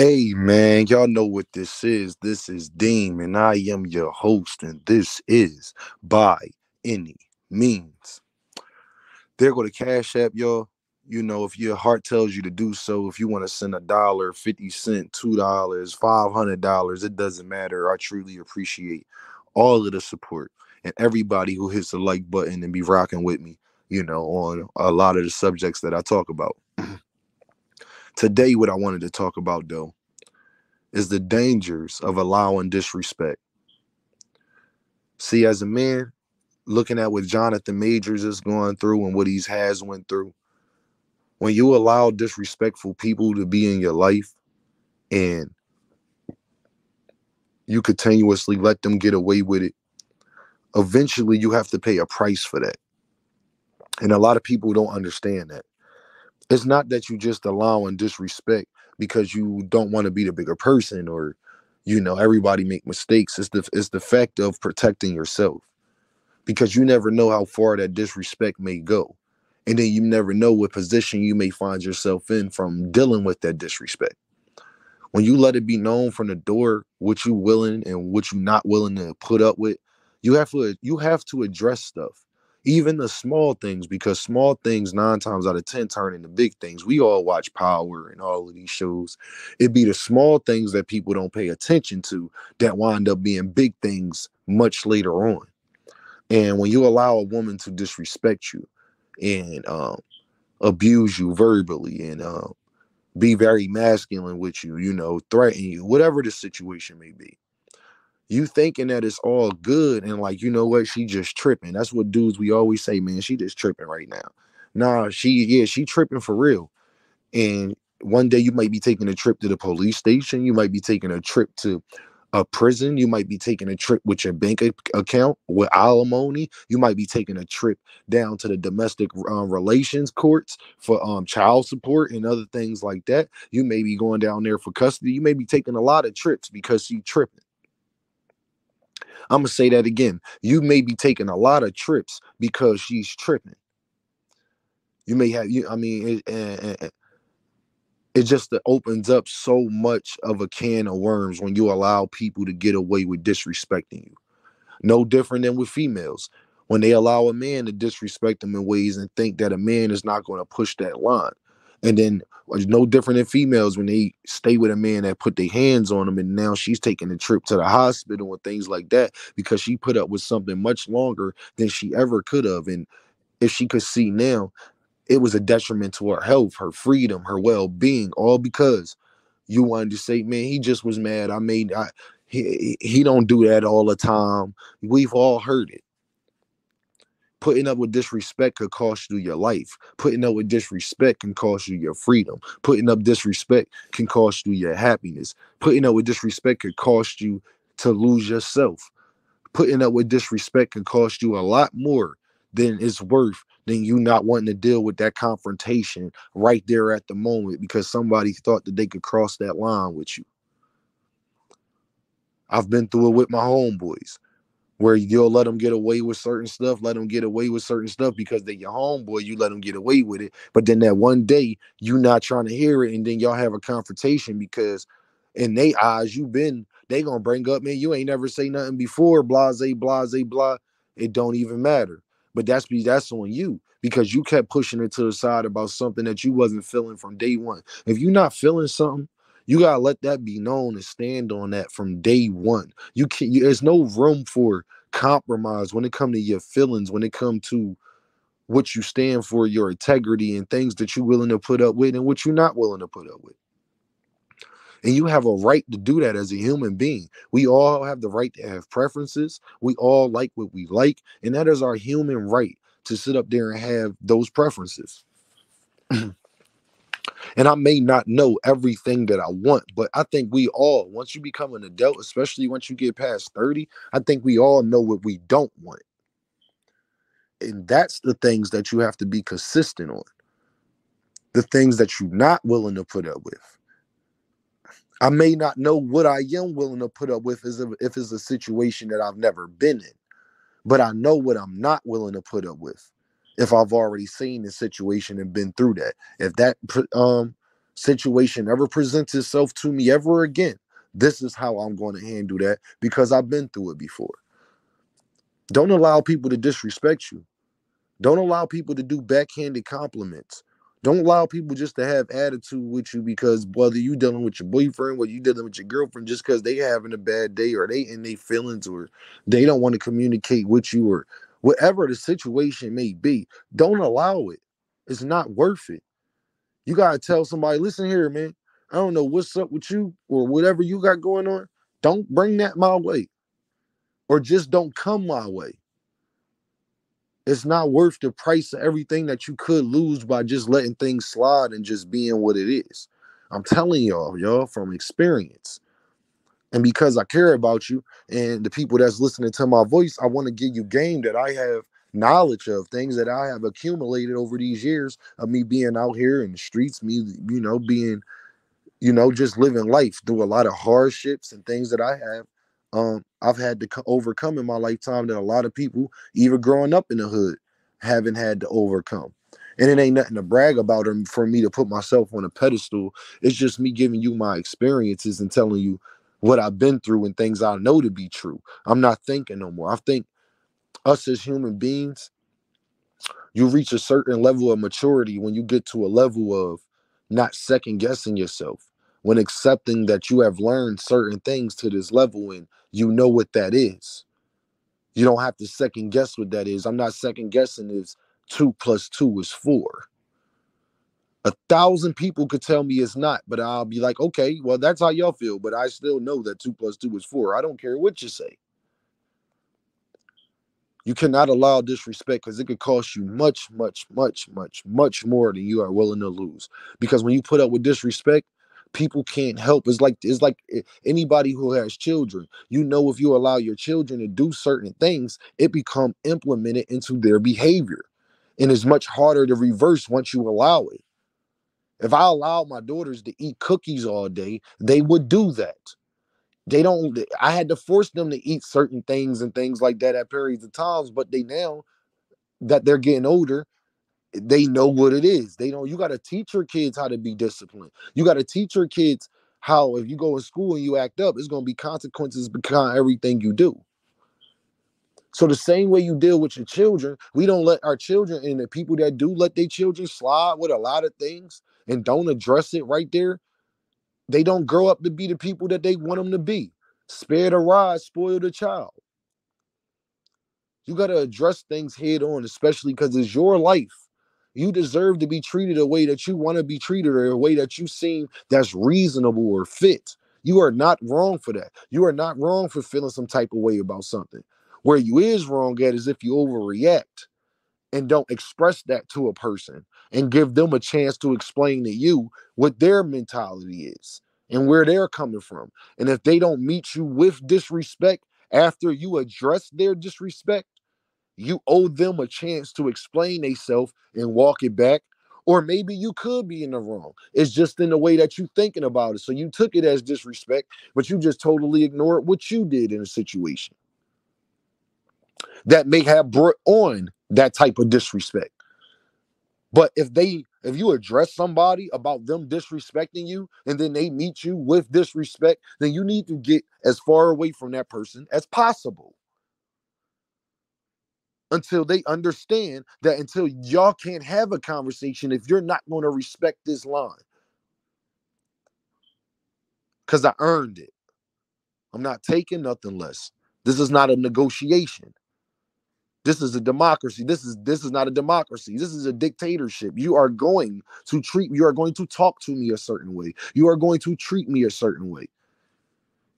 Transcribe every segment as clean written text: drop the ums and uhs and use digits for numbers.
Hey man, y'all know what this is. This is Deem, and I am your host, and this is By Any Means. There go the Cash App, y'all. You know, if your heart tells you to do so, if you want to send $1, 50 cents, $2, $500, it doesn't matter. I truly appreciate all of the support and everybody who hits the like button and be rocking with me, on a lot of the subjects that I talk about. Today, what I wanted to talk about though is the dangers of allowing disrespect. See, as a man, looking at what Jonathan Majors is going through and what he has went through, when you allow disrespectful people to be in your life and you continuously let them get away with it, eventually you have to pay a price for that. And a lot of people don't understand that. It's not that you just allowing disrespect because you don't want to be the bigger person or everybody make mistakes. It's the fact of protecting yourself, because you never know how far that disrespect may go. And then you never know what position you may find yourself in from dealing with that disrespect. When you let it be known from the door what you willing and what you not willing to put up with, you have to address stuff. Even the small things, because small things 9 times out of 10 turn into big things. We all watch Power and all of these shows. It be the small things that people don't pay attention to that wind up being big things much later on. And when you allow a woman to disrespect you and abuse you verbally and be very masculine with you, threaten you, whatever the situation may be, you thinking that it's all good and like, you know what, she just tripping. That's what dudes we always say, man, she just tripping right now. Nah, she tripping for real. And one day you might be taking a trip to the police station. You might be taking a trip to a prison. You might be taking a trip with your bank account with alimony. You might be taking a trip down to the domestic relations courts for child support and other things like that. You may be going down there for custody. You may be taking a lot of trips because she tripping. I'm gonna say that again. You may be taking a lot of trips because she's tripping. You may have you. I mean, it just opens up so much of a can of worms when you allow people to get away with disrespecting you. No different than with females. When they allow a man to disrespect them in ways and think that a man is not going to push that line. And then no different than females when they stay with a man that put their hands on them and now she's taking a trip to the hospital and things like that because she put up with something much longer than she ever could have. And if she could see now, it was a detriment to her health, her freedom, her well-being, all because you wanted to say, man, he just was mad. He don't do that all the time. We've all heard it. Putting up with disrespect could cost you your life. Putting up with disrespect can cost you your freedom. Putting up disrespect can cost you your happiness. Putting up with disrespect could cost you to lose yourself. Putting up with disrespect can cost you a lot more than it's worth, than you not wanting to deal with that confrontation right there at the moment because somebody thought that they could cross that line with you. I've been through it with my homeboys where you'll let them get away with certain stuff, let them get away with certain stuff because they're your homeboy, you let them get away with it. But then that one day, you not trying to hear it, and then y'all have a confrontation because in their eyes, they gonna bring up, man, you ain't never say nothing before, blase, blase, blah. It don't even matter. But that's on you because you kept pushing it to the side about something that you wasn't feeling from day one. If you're not feeling something, you gotta let that be known and stand on that from day one. There's no room for compromise when it comes to your feelings, when it comes to what you stand for, your integrity and things that you're willing to put up with and what you're not willing to put up with. And you have a right to do that as a human being. We all have the right to have preferences. We all like what we like. And that is our human right to sit up there and have those preferences. And I may not know everything that I want, but I think we all, once you become an adult, especially once you get past 30, I think we all know what we don't want. And that's the things that you have to be consistent on. The things that you're not willing to put up with. I may not know what I am willing to put up with if it's a situation that I've never been in, but I know what I'm not willing to put up with if I've already seen the situation and been through that. If that Situation ever presents itself to me ever again, this is how I'm going to handle that because I've been through it before. Don't allow people to disrespect you. Don't allow people to do backhanded compliments. Don't allow people just to have attitude with you because whether you dealing with your boyfriend, whether you dealing with your girlfriend, just because they having a bad day or they in their feelings or they don't want to communicate with you or whatever the situation may be, don't allow it. It's not worth it. You gotta tell somebody, listen here, man. I don't know what's up with you or whatever you got going on. Don't bring that my way. Or just don't come my way. It's not worth the price of everything that you could lose by just letting things slide and just being what it is. I'm telling y'all from experience. And because I care about you and the people that's listening to my voice, I want to give you game that I have knowledge of, things that I have accumulated over these years of me being out here in the streets, me, being just living life through a lot of hardships and things that I have. I've had to overcome in my lifetime that a lot of people, even growing up in the hood, haven't had to overcome. And it ain't nothing to brag about or for me to put myself on a pedestal. It's just me giving you my experiences and telling you what I've been through and things I know to be true. I'm not thinking no more. I think us as human beings, you reach a certain level of maturity when you get to a level of not second guessing yourself, when accepting that you have learned certain things to this level and you know what that is. You don't have to second guess what that is. I'm not second guessing if 2 + 2 is 4. 1,000 people could tell me it's not, but I'll be like, okay, well, that's how y'all feel, but I still know that 2 + 2 is 4. I don't care what you say. You cannot allow disrespect because it could cost you much, much, much, much, much more than you are willing to lose. Because when you put up with disrespect, people can't help. It's like anybody who has children. If you allow your children to do certain things, it become implemented into their behavior, and it's much harder to reverse once you allow it. If I allowed my daughters to eat cookies all day, they would do that. I had to force them to eat certain things and things like that at periods of times, but they now that they're getting older, they know what it is. You got to teach your kids how to be disciplined. You got to teach your kids how, if you go in school and you act up, it's going to be consequences behind everything you do. So the same way you deal with your children, we don't let our children, and the people that do let their children slide with a lot of things and don't address it right there, they don't grow up to be the people that they want them to be. Spare the rod, spoil the child. You got to address things head on, especially because it's your life. You deserve to be treated a way that you want to be treated or a way that you seem that's reasonable or fit. You are not wrong for that. You are not wrong for feeling some type of way about something. Where you is wrong at is if you overreact and don't express that to a person and give them a chance to explain to you what their mentality is and where they're coming from. And if they don't meet you with disrespect after you address their disrespect, you owe them a chance to explain themselves and walk it back. Or maybe you could be in the wrong. It's just in the way that you thinking about it. So you took it as disrespect, but you just totally ignored what you did in a situation that may have brought on that type of disrespect. But if you address somebody about them disrespecting you and then they meet you with disrespect, then you need to get as far away from that person as possible until they understand that until y'all can't have a conversation if you're not going to respect this line. Because I earned it. I'm not taking nothing less. This is not a negotiation. This is a democracy. This is not a democracy. This is a dictatorship. You are going to talk to me a certain way. You are going to treat me a certain way.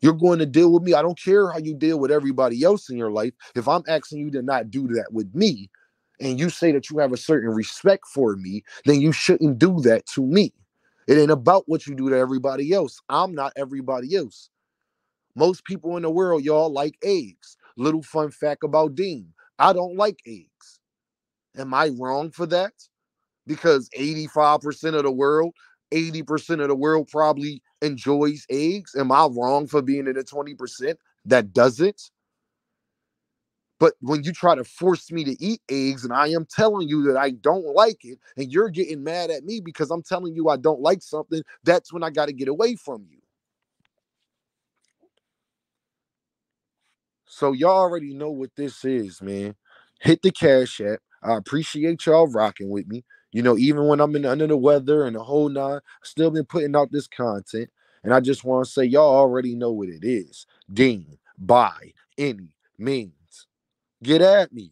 You're going to deal with me. I don't care how you deal with everybody else in your life. If I'm asking you to not do that with me, and you say that you have a certain respect for me, then you shouldn't do that to me. It ain't about what you do to everybody else. I'm not everybody else. Most people in the world, y'all, like eggs. Little fun fact about Dean. I don't like eggs. Am I wrong for that? Because 85% of the world, 80% of the world probably enjoys eggs. Am I wrong for being in the 20% that doesn't? But when you try to force me to eat eggs and I am telling you that I don't like it, and you're getting mad at me because I'm telling you I don't like something, that's when I got to get away from you. So y'all already know what this is, man. Hit the Cash App. I appreciate y'all rocking with me. You know, even when I'm under the weather and the whole nine, I still been putting out this content. And I just want to say, y'all already know what it is. Dean, by any means. Get at me.